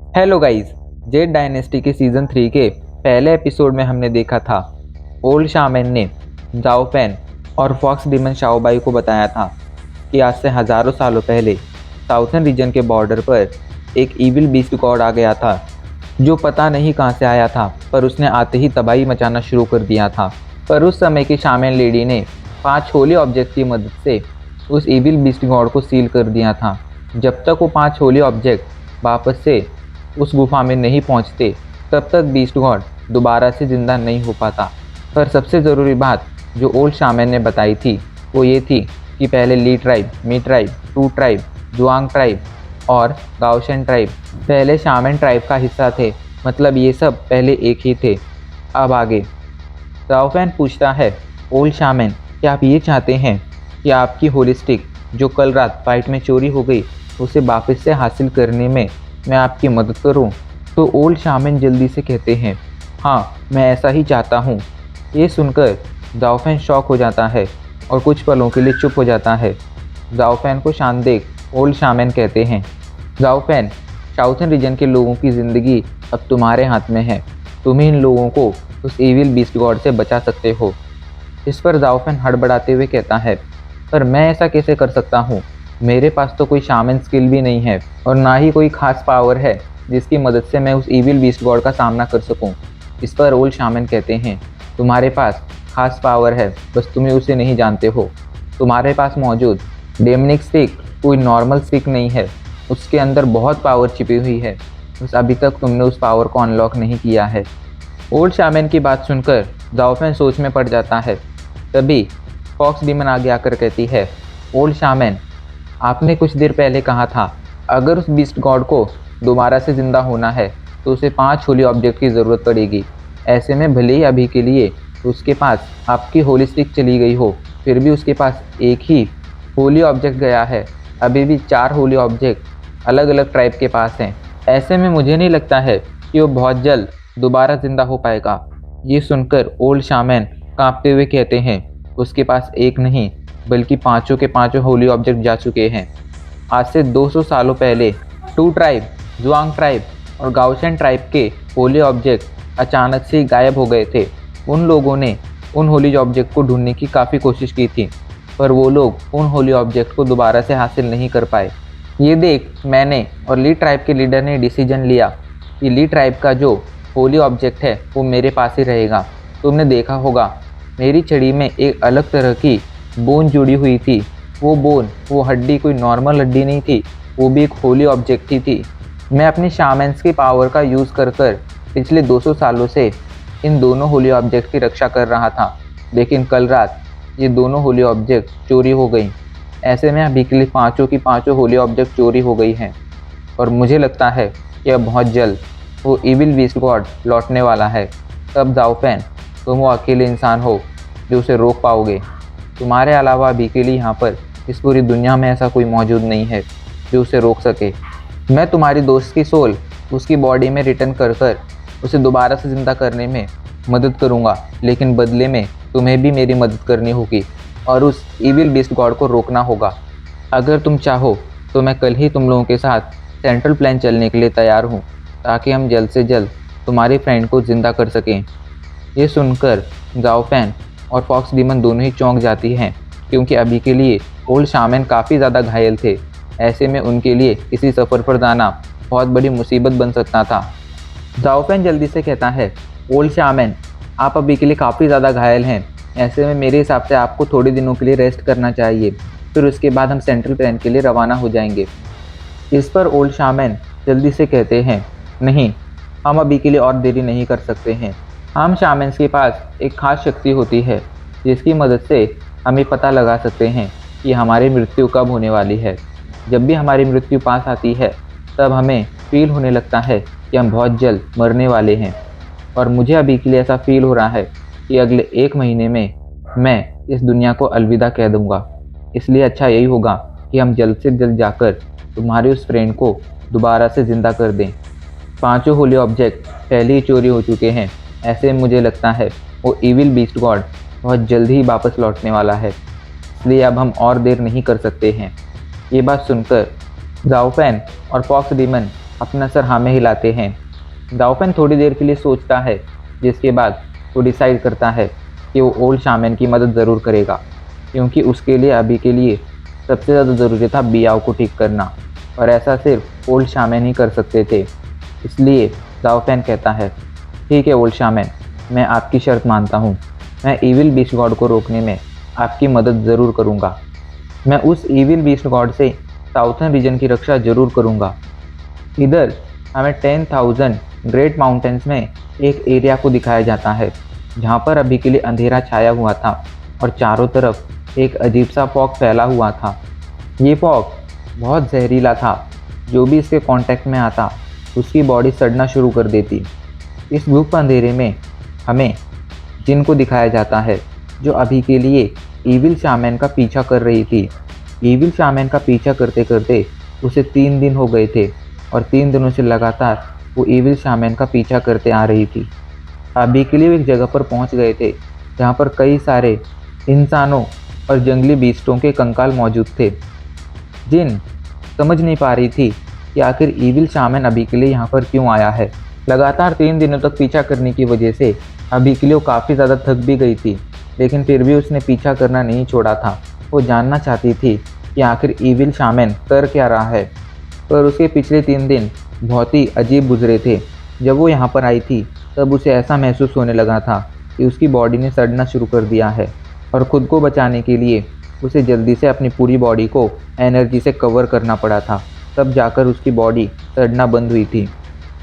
Hello guys. Z dynasty के season 3 के पहले एपिसोड में हमने देखा था ओल्ड शामैन ने जाओ फैन और फॉक्स डीमन शाओबाई को बताया था कि आज से हजारों सालों पहले साउथर्न रीजन के बॉर्डर पर एक इविल बीस्ट गॉड आ गया था जो पता नहीं कहां से आया था, पर उसने आते ही तबाही मचाना शुरू कर दिया था। पर उस समय की शामैन लेडी ने 5 होली ऑब्जेक्ट की मदद से उस इविल बीस्ट गॉड को सील कर दिया था। जब तक वो 5 होली ऑब्जेक्ट वापस से उस गुफा में नहीं पहुंचते, तब तक बीस्ट गॉड दोबारा से जिंदा नहीं हो पाता। पर सबसे ज़रूरी बात जो ओल्ड शामैन ने बताई थी वो ये थी कि पहले Li tribe, Mi tribe, Tu tribe, Juang tribe और गाओशन ट्राइब पहले शामैन ट्राइब का हिस्सा थे। मतलब ये सब पहले एक ही थे। अब आगे राओफैन पूछता है, ओल्ड शामैन, क्या आप ये चाहते हैं कि आपकी होलिस्टिक जो कल रात फाइट में चोरी हो गई उसे वापस से हासिल करने में मैं आपकी मदद करूं? तो ओल्ड शामैन जल्दी से कहते हैं, हाँ, मैं ऐसा ही चाहता हूँ। ये सुनकर जाओफैन शॉक हो जाता है और कुछ पलों के लिए चुप हो जाता है। जाओफैन को शांत देख ओल्ड शामैन कहते हैं, जाओफैन, साउथर्न रीजन के लोगों की ज़िंदगी अब तुम्हारे हाथ में है। तुम ही इन लोगों को उस इविल बीस्ट गॉड से बचा सकते हो। इस पर जाओफैन हड़बड़ाते हुए कहता है, पर मैं ऐसा कैसे कर सकता हूँ? मेरे पास तो कोई शामन स्किल भी नहीं है और ना ही कोई खास पावर है जिसकी मदद से मैं उस इविल बीस्ट गॉड का सामना कर सकूं। इस पर ओल्ड शामन कहते हैं, तुम्हारे पास खास पावर है, बस तुम्हें उसे नहीं जानते हो। तुम्हारे पास मौजूद डेमनिक स्टिक कोई नॉर्मल स्टिक नहीं है, उसके अंदर बहुत पावर छिपी हुई है, बस अभी तक तुमने उस पावर को अनलॉक नहीं किया है। ओल्ड शामन की बात सुनकर जाओफैन सोच में पड़ जाता है। तभी फॉक्स डीमन आगे आकर कहती है, ओल्ड शामन, आपने कुछ देर पहले कहा था अगर उस बीस्ट गॉड को दोबारा से ज़िंदा होना है तो उसे 5 होली ऑब्जेक्ट की ज़रूरत पड़ेगी। ऐसे में भले ही अभी के लिए उसके पास आपकी होली स्टिक चली गई हो, फिर भी उसके पास एक ही होली ऑब्जेक्ट गया है। अभी भी 4 होली ऑब्जेक्ट अलग अलग ट्राइब के पास हैं। ऐसे में मुझे नहीं लगता है कि वो बहुत जल्द दोबारा ज़िंदा हो पाएगा। ये सुनकर ओल्ड शामैन कांपते हुए कहते हैं, उसके पास एक नहीं बल्कि पाँचों के पाँचों होली ऑब्जेक्ट जा चुके हैं। आज से 200 सालों पहले टू ट्राइब, जुआंग ट्राइब और गाओशन ट्राइब के होली ऑब्जेक्ट अचानक से गायब हो गए थे। उन लोगों ने उन होली ऑब्जेक्ट को ढूंढने की काफ़ी कोशिश की थी, पर वो लोग उन होली ऑब्जेक्ट को दोबारा से हासिल नहीं कर पाए। ये देख मैंने और ली ट्राइब के लीडर ने डिसीजन लिया कि ली ट्राइब का जो होली ऑब्जेक्ट है वो मेरे पास ही रहेगा। तुमने देखा होगा मेरी छड़ी में एक अलग तरह की बोन जुड़ी हुई थी। वो बोन, वो हड्डी कोई नॉर्मल हड्डी नहीं थी, वो भी एक होली ऑब्जेक्ट ही थी। मैं अपनी शामन्स की पावर का यूज़ कर पिछले 200 सालों से इन दोनों होली ऑब्जेक्ट की रक्षा कर रहा था, लेकिन कल रात ये दोनों होली ऑब्जेक्ट चोरी हो गई। ऐसे में अभी के लिए पाँचों की पाँचों होली ऑब्जेक्ट चोरी हो गई हैं और मुझे लगता है कि अब बहुत जल्द वो इविल बीस्ट गॉड लौटने वाला है। तब जाओफैन, तुम वो अकेले इंसान हो जो उसे रोक पाओगे। तुम्हारे अलावा अभी के लिए यहाँ पर इस पूरी दुनिया में ऐसा कोई मौजूद नहीं है जो उसे रोक सके। मैं तुम्हारी दोस्त की सोल उसकी बॉडी में रिटर्न कर उसे दोबारा से ज़िंदा करने में मदद करूँगा, लेकिन बदले में तुम्हें भी मेरी मदद करनी होगी और उस इविल बीस्ट गॉड को रोकना होगा। अगर तुम चाहो तो मैं कल ही तुम लोगों के साथ सेंट्रल प्लान चलने के लिए तैयार हूँ, ताकि हम जल्द से जल्द तुम्हारे फ्रेंड को ज़िंदा कर सकें। ये सुनकर जाओफैन और फॉक्स डीमन दोनों ही चौंक जाती हैं, क्योंकि अभी के लिए ओल्ड शामैन काफ़ी ज़्यादा घायल थे। ऐसे में उनके लिए इसी सफ़र पर जाना बहुत बड़ी मुसीबत बन सकता था। जाओफैन जल्दी से कहता है, ओल्ड शामैन, आप अभी के लिए काफ़ी ज़्यादा घायल हैं। ऐसे में मेरे हिसाब से आपको थोड़े दिनों के लिए रेस्ट करना चाहिए, फिर उसके बाद हम सेंट्रल प्लान के लिए रवाना हो जाएंगे। इस पर ओल्ड शामैन जल्दी से कहते हैं, नहीं, हम अभी के लिए और देरी नहीं कर सकते हैं। हम शामन्स के पास एक खास शक्ति होती है जिसकी मदद से हम ये पता लगा सकते हैं कि हमारी मृत्यु कब होने वाली है। जब भी हमारी मृत्यु पास आती है तब हमें फील होने लगता है कि हम बहुत जल्द मरने वाले हैं, और मुझे अभी के लिए ऐसा फील हो रहा है कि अगले 1 महीने में मैं इस दुनिया को अलविदा कह दूंगा। इसलिए अच्छा यही होगा कि हम जल्द से जल्द जाकर तुम्हारे उस फ्रेंड को दोबारा से ज़िंदा कर दें। 5 होली ऑब्जेक्ट पहले ही चोरी हो चुके हैं। ऐसे मुझे लगता है वो इविल बीस्ट गॉड बहुत जल्द ही वापस लौटने वाला है, इसलिए अब हम और देर नहीं कर सकते हैं। ये बात सुनकर जाओफैन और फॉक्स डीमन अपना सर हाँ में हिलाते हैं। दाओफेन थोड़ी देर के लिए सोचता है, जिसके बाद वो डिसाइड करता है कि वो ओल्ड शामैन की मदद ज़रूर करेगा, क्योंकि उसके लिए अभी के लिए सबसे ज़्यादा ज़रूरी था बियाओ को ठीक करना, और ऐसा सिर्फ ओल्ड शामैन ही कर सकते थे। इसलिए दाओफेन कहता है, ठीक है ओल्ड शामैन, मैं आपकी शर्त मानता हूँ। मैं इविल बीस्ट गॉड को रोकने में आपकी मदद ज़रूर करूँगा। मैं उस इविल बीस्ट गॉड से साउथर्न रीजन की रक्षा जरूर करूँगा। इधर हमें 10,000 ग्रेट माउंटेन्स में एक एरिया को दिखाया जाता है, जहाँ पर अभी के लिए अंधेरा छाया हुआ था और चारों तरफ एक अजीब सा फॉग फैला हुआ था। ये फॉग बहुत जहरीला था, जो भी इसके कांटेक्ट में आता उसकी बॉडी सड़ना शुरू कर देती। इस गुप्त अंधेरे में हमें जिन को दिखाया जाता है, जो अभी के लिए ईविल शामैन का पीछा कर रही थी। ईविल शामैन का पीछा करते करते उसे 3 दिन हो गए थे, और 3 दिनों से लगातार वो ईविल शामैन का पीछा करते आ रही थी। अभी के लिए वो एक जगह पर पहुंच गए थे, जहाँ पर कई सारे इंसानों और जंगली बीस्टों के कंकाल मौजूद थे। जिन समझ नहीं पा रही थी कि आखिर ईविल शामैन अभी के लिए यहाँ पर क्यों आया है। लगातार 3 दिनों तक पीछा करने की वजह से अभी के लिए वो काफ़ी ज़्यादा थक भी गई थी, लेकिन फिर भी उसने पीछा करना नहीं छोड़ा था। वो जानना चाहती थी कि आखिर ईविल शामैन कर क्या रहा है। पर उसके पिछले 3 दिन बहुत ही अजीब गुजरे थे। जब वो यहाँ पर आई थी तब उसे ऐसा महसूस होने लगा था कि उसकी बॉडी ने सड़ना शुरू कर दिया है, और ख़ुद को बचाने के लिए उसे जल्दी से अपनी पूरी बॉडी को एनर्जी से कवर करना पड़ा था। तब जाकर उसकी बॉडी सड़ना बंद हुई थी।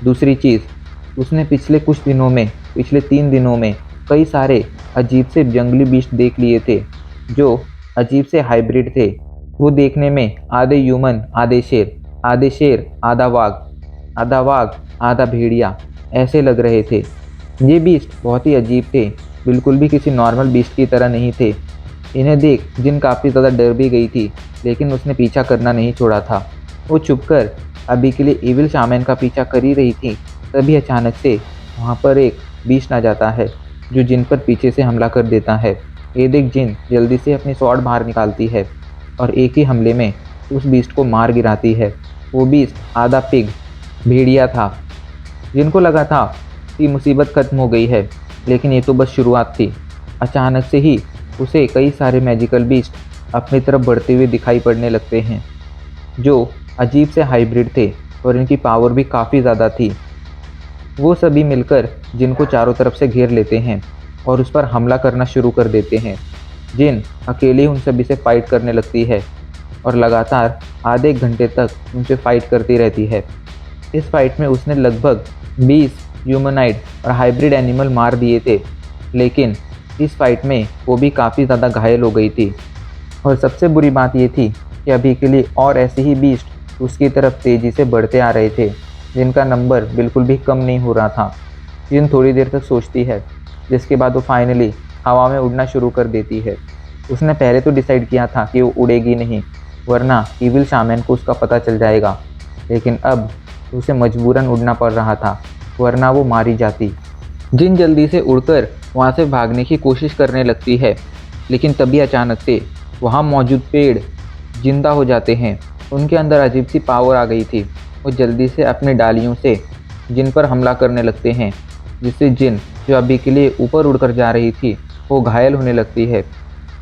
दूसरी चीज़, उसने पिछले 3 दिनों में कई सारे अजीब से जंगली बीस्ट देख लिए थे, जो अजीब से हाइब्रिड थे। वो देखने में आधे ह्यूमन आधे शेर आधा वाघ आधा भेड़िया ऐसे लग रहे थे। ये बीस्ट बहुत ही अजीब थे, बिल्कुल भी किसी नॉर्मल बीस्ट की तरह नहीं थे। इन्हें देख जिन काफ़ी ज़्यादा डर भी गई थी, लेकिन उसने पीछा करना नहीं छोड़ा था। वो छुपकर अभी के लिए ईविल शामैन का पीछा कर ही रही थी, तभी अचानक से वहाँ पर एक बीस्ट आ जाता है, जो जिन पर पीछे से हमला कर देता है। ये देख जिन जल्दी से अपनी स्वॉर्ड बाहर निकालती है और एक ही हमले में उस बीस्ट को मार गिराती है। वो बीस्ट आधा पिग भेड़िया था। जिनको लगा था कि मुसीबत खत्म हो गई है, लेकिन ये तो बस शुरुआत थी। अचानक से ही उसे कई सारे मैजिकल बीस्ट अपनी तरफ बढ़ते हुए दिखाई पड़ने लगते हैं, जो अजीब से हाइब्रिड थे और इनकी पावर भी काफ़ी ज़्यादा थी। वो सभी मिलकर जिनको चारों तरफ से घेर लेते हैं और उस पर हमला करना शुरू कर देते हैं। जिन अकेले उन सभी से फाइट करने लगती है और लगातार आधे 1 घंटे तक उनसे फाइट करती रहती है। इस फाइट में उसने लगभग 20 ह्यूमनाइड और हाइब्रिड एनिमल मार दिए थे, लेकिन इस फाइट में वो भी काफ़ी ज़्यादा घायल हो गई थी। और सबसे बुरी बात ये थी कि अभी के लिए और ऐसे ही बीस्ट उसकी तरफ तेज़ी से बढ़ते आ रहे थे, जिनका नंबर बिल्कुल भी कम नहीं हो रहा था। जिन थोड़ी देर तक सोचती है, जिसके बाद वो फाइनली हवा में उड़ना शुरू कर देती है। उसने पहले तो डिसाइड किया था कि वो उड़ेगी नहीं, वरना ईविल शामैन को उसका पता चल जाएगा, लेकिन अब उसे मजबूरन उड़ना पड़ रहा था, वरना वो मारी जाती। जिन जल्दी से उड़कर वहाँ से भागने की कोशिश करने लगती है, लेकिन तभी अचानक से वहाँ मौजूद पेड़ जिंदा हो जाते हैं। उनके अंदर अजीब सी पावर आ गई थी। वो जल्दी से अपनी डालियों से जिन पर हमला करने लगते हैं, जिससे जिन जो अभी के लिए ऊपर उड़कर जा रही थी वो घायल होने लगती है।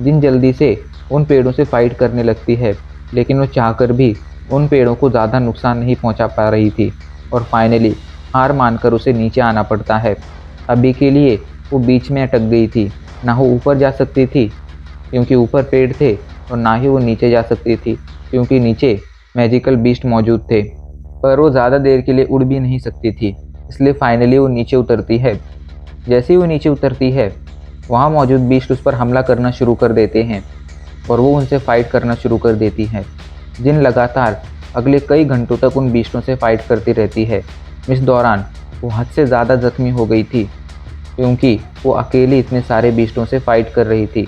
जिन जल्दी से उन पेड़ों से फाइट करने लगती है, लेकिन वो चाहकर भी उन पेड़ों को ज़्यादा नुकसान नहीं पहुंचा पा रही थी, और फाइनली हार मानकर उसे नीचे आना पड़ता है। अभी के लिए वो बीच में अटक गई थी, ना वो ऊपर जा सकती थी क्योंकि ऊपर पेड़ थे, और ना ही वो नीचे जा सकती थी क्योंकि नीचे मैजिकल बीस्ट मौजूद थे। पर वो ज़्यादा देर के लिए उड़ भी नहीं सकती थी, इसलिए फाइनली वो नीचे उतरती है। जैसे ही वो नीचे उतरती है, वहाँ मौजूद बीस्ट उस पर हमला करना शुरू कर देते हैं और वो उनसे फाइट करना शुरू कर देती है। जिन लगातार अगले कई घंटों तक उन बीस्टों से फाइट करती रहती है। इस दौरान वो हद से ज़्यादा जख्मी हो गई थी, क्योंकि वो अकेली इतने सारे बीस्टों से फाइट कर रही थी,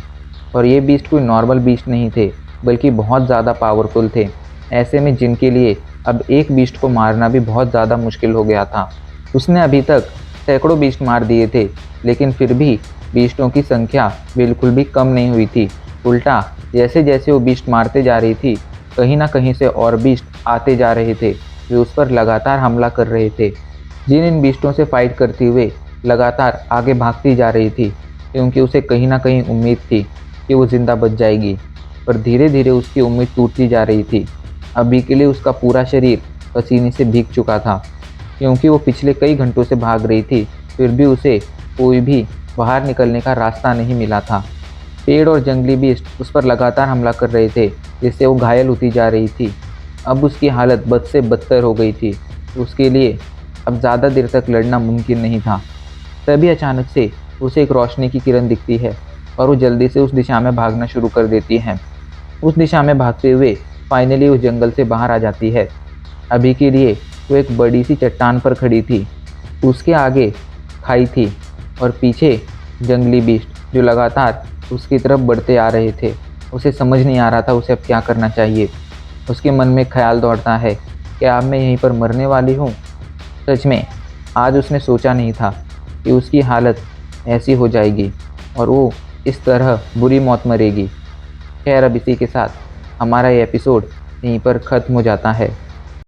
और ये बीस्ट कोई नॉर्मल बीस्ट नहीं थे, बल्कि बहुत ज़्यादा पावरफुल थे। ऐसे में जिनके लिए अब एक बीस्ट को मारना भी बहुत ज़्यादा मुश्किल हो गया था। उसने अभी तक सैकड़ों बीस्ट मार दिए थे, लेकिन फिर भी बीस्टों की संख्या बिल्कुल भी कम नहीं हुई थी। उल्टा जैसे जैसे वो बीस्ट मारते जा रही थी, कहीं ना कहीं से और बीस्ट आते जा रहे थे। वे उस पर लगातार हमला कर रहे थे। जिन इन बीस्टों से फाइट करते हुए लगातार आगे भागती जा रही थी, क्योंकि उसे कहीं ना कहीं उम्मीद थी कि वो जिंदा बच जाएगी। पर धीरे धीरे उसकी उम्मीद टूटती जा रही थी। अभी के लिए उसका पूरा शरीर पसीने से भीग चुका था, क्योंकि वो पिछले कई घंटों से भाग रही थी, फिर भी उसे कोई भी बाहर निकलने का रास्ता नहीं मिला था। पेड़ और जंगली बीस्ट उस पर लगातार हमला कर रहे थे, जिससे वो घायल होती जा रही थी। अब उसकी हालत बद से बदतर हो गई थी। उसके लिए अब ज़्यादा देर तक लड़ना मुमकिन नहीं था। तभी अचानक से उसे एक रोशनी की किरण दिखती है और वो जल्दी से उस दिशा में भागना शुरू कर देती है। उस दिशा में भागते हुए फाइनली उस जंगल से बाहर आ जाती है। अभी के लिए वो एक बड़ी सी चट्टान पर खड़ी थी। उसके आगे खाई थी और पीछे जंगली बीस्ट जो लगातार उसकी तरफ बढ़ते आ रहे थे। उसे समझ नहीं आ रहा था उसे अब क्या करना चाहिए। उसके मन में ख्याल दौड़ता है कि अब मैं यहीं पर मरने वाली हूँ। सच में आज उसने सोचा नहीं था कि उसकी हालत ऐसी हो जाएगी और वो इस तरह बुरी मौत मरेगी। खैर, अब इसी के साथ हमारा ये एपिसोड यहीं पर ख़त्म हो जाता है।